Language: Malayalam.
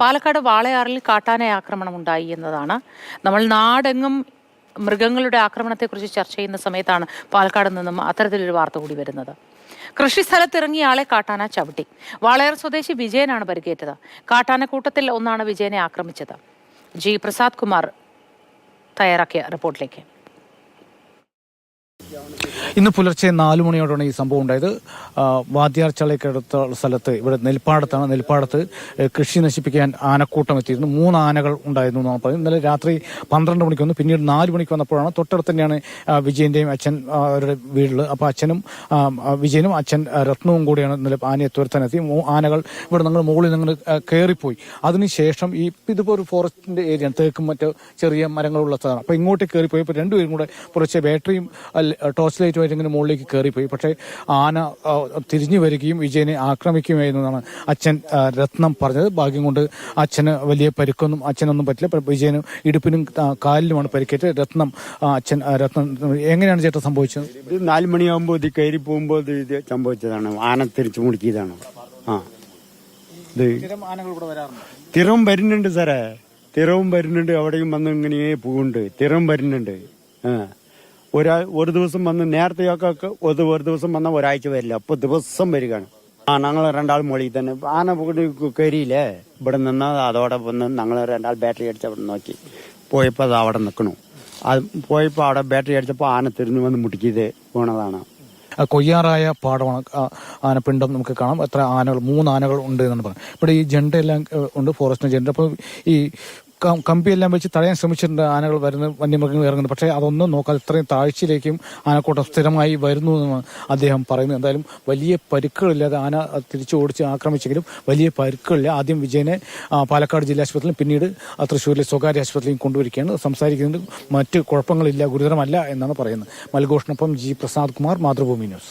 പാലക്കാട് വാളയാറിൽ കാട്ടാന ആക്രമണം ഉണ്ടായി എന്നതാണ്. നമ്മൾ നാടെങ്ങും മൃഗങ്ങളുടെ ആക്രമണത്തെക്കുറിച്ച് ചർച്ച ചെയ്യുന്ന സമയത്താണ് പാലക്കാട് നിന്നും അത്തരത്തിലൊരു വാർത്ത കൂടി വരുന്നത്. കൃഷിസ്ഥലത്തിറങ്ങിയ ആളെ കാട്ടാന ചവിട്ടി. വാളയാർ സ്വദേശി വിജയനാണ് പരിക്കേറ്റത്. കാട്ടാനക്കൂട്ടത്തിൽ ഒന്നാണ് വിജയനെ ആക്രമിച്ചത്. ജി പ്രസാദ് കുമാർ തയ്യാറാക്കിയ റിപ്പോർട്ടിലേക്ക്. ഇന്ന് പുലർച്ചെ 4 മണിയോടാണ് ഈ സംഭവം ഉണ്ടായത്. വാദ്യാർ ചളയ്ക്കടുത്ത സ്ഥലത്ത്, ഇവിടെ നെൽപ്പാടത്താണ്. നെൽപ്പാടത്ത് കൃഷി നശിപ്പിക്കാൻ ആനക്കൂട്ടം എത്തിയിരുന്നു. 3 ആനകൾ ഉണ്ടായിരുന്നു എന്നാണ് പറയുന്നത്. ഇന്നലെ രാത്രി 12 മണിക്ക് വന്നു. പിന്നീട് 4 മണിക്ക് വന്നപ്പോഴാണ് തൊട്ടടുത്ത് തന്നെയാണ് വിജയന്റെയും അച്ഛൻ അവരുടെ വീട്ടിൽ. അപ്പോൾ അച്ഛനും വിജയനും അച്ഛൻ രത്നവും കൂടിയാണ് ഇന്നലെ ആനയെ തുരത്താനെത്തി. ആനകൾ ഇവിടെ നിങ്ങൾ മുകളിൽ നിങ്ങൾ കയറിപ്പോയി. അതിനുശേഷം ഇതിപ്പോൾ ഒരു ഫോറസ്റ്റിന്റെ ഏരിയ, തേക്കും മറ്റ് ചെറിയ മരങ്ങളുള്ള സ്ഥലമാണ്. അപ്പോൾ ഇങ്ങോട്ട് കയറിപ്പോയപ്പോൾ രണ്ടുപേരും കൂടെ പുറച്ചെ ബാറ്ററിയും ടോർച്ച് ലൈറ്റുമായിട്ട് ഇങ്ങനെ മുകളിലേക്ക് കയറിപ്പോയി. പക്ഷേ ആന തിരിഞ്ഞു വരികയും വിജയനെ ആക്രമിക്കുകയായിരുന്നതാണ് അച്ഛൻ രത്നം പറഞ്ഞത്. ഭാഗ്യം കൊണ്ട് അച്ഛന് വലിയ പരിക്കൊന്നും അച്ഛനൊന്നും പറ്റില്ല. വിജയനും ഇടുപ്പിനും കാലിലുമാണ് പരിക്കേറ്റ്. രത്നം എങ്ങനെയാണ് ചേട്ടാ സംഭവിച്ചത്? ഇത് 4 മണിയാകുമ്പോൾ ഇത് കയറി പോകുമ്പോൾ ഇത് സംഭവിച്ചതാണ്. ആന തിരിച്ചു മുടിക്കിയതാണ്. തിറവും വരുന്നുണ്ട് സാറേ, തിറവും വരുന്നുണ്ട്. അവിടെയും വന്ന് ഇങ്ങനെ പോകുന്നുണ്ട്. തിറവും വരുന്നുണ്ട്. ഒരു ദിവസം വന്ന് നേരത്തെയൊക്കെ ഒരു ദിവസം വന്നാൽ ഒരാഴ്ച വരില്ല. അപ്പൊ ദിവസം വരികയാണ്. ഞങ്ങൾ 2 മൊളിയിൽ തന്നെ ആന കയറിയില്ലേ. ഇവിടെ നിന്നാൽ അതോടെ വന്ന് ഞങ്ങൾ 2 ബാറ്ററി അടിച്ച് അവിടെ നോക്കി പോയപ്പോൾ അത് അവിടെ നിൽക്കണു. അത് പോയപ്പോൾ അവിടെ ബാറ്ററി അടിച്ചപ്പോൾ ആന തിരിഞ്ഞു വന്ന് മുട്ടിക്കിയത് പോണതാണ്. കൊയ്യാറായ പാടമാണ് ആനപ്പിണ്ടം നമുക്ക് കാണാം. എത്ര ആനകൾ, 3 ആനകൾ ഉണ്ട് എന്നാണ് പറയുന്നത്. ഇവിടെ ഈ ജെണ്ടെല്ലാം ഉണ്ട്, ഫോറസ്റ്റിന് ജെണ്ട. അപ്പോൾ ഈ കമ്പിയെല്ലാം വെച്ച് തടയാൻ ശ്രമിച്ചിട്ടുണ്ട് ആനകൾ വരുന്ന, വന്യമൃഗങ്ങൾ ഇറങ്ങുന്നത്. പക്ഷേ അതൊന്നും നോക്കാതെ ഇത്രയും താഴ്ചയിലേക്കും ആനക്കൂട്ടം സ്ഥിരമായി വരുന്നു എന്നാണ് അദ്ദേഹം പറയുന്നത്. എന്തായാലും വലിയ പരിക്കുകളില്ലാതെ ആന തിരിച്ചു ഓടിച്ച് ആക്രമിച്ചെങ്കിലും വലിയ പരിക്കുകളില്ല. ആദ്യം വിജയനെ പാലക്കാട് ജില്ലാ ആശുപത്രിയിലും പിന്നീട് തൃശ്ശൂരിലെ സ്വകാര്യ ആശുപത്രിയിലും കൊണ്ടുവരികയാണ്. സംസാരിക്കുന്നത് മറ്റ് കുഴപ്പങ്ങളില്ല, ഗുരുതരമല്ല എന്നാണ് പറയുന്നത്. മൽഘോഷിനൊപ്പം ജി പ്രസാദ് കുമാർ, മാതൃഭൂമി ന്യൂസ്.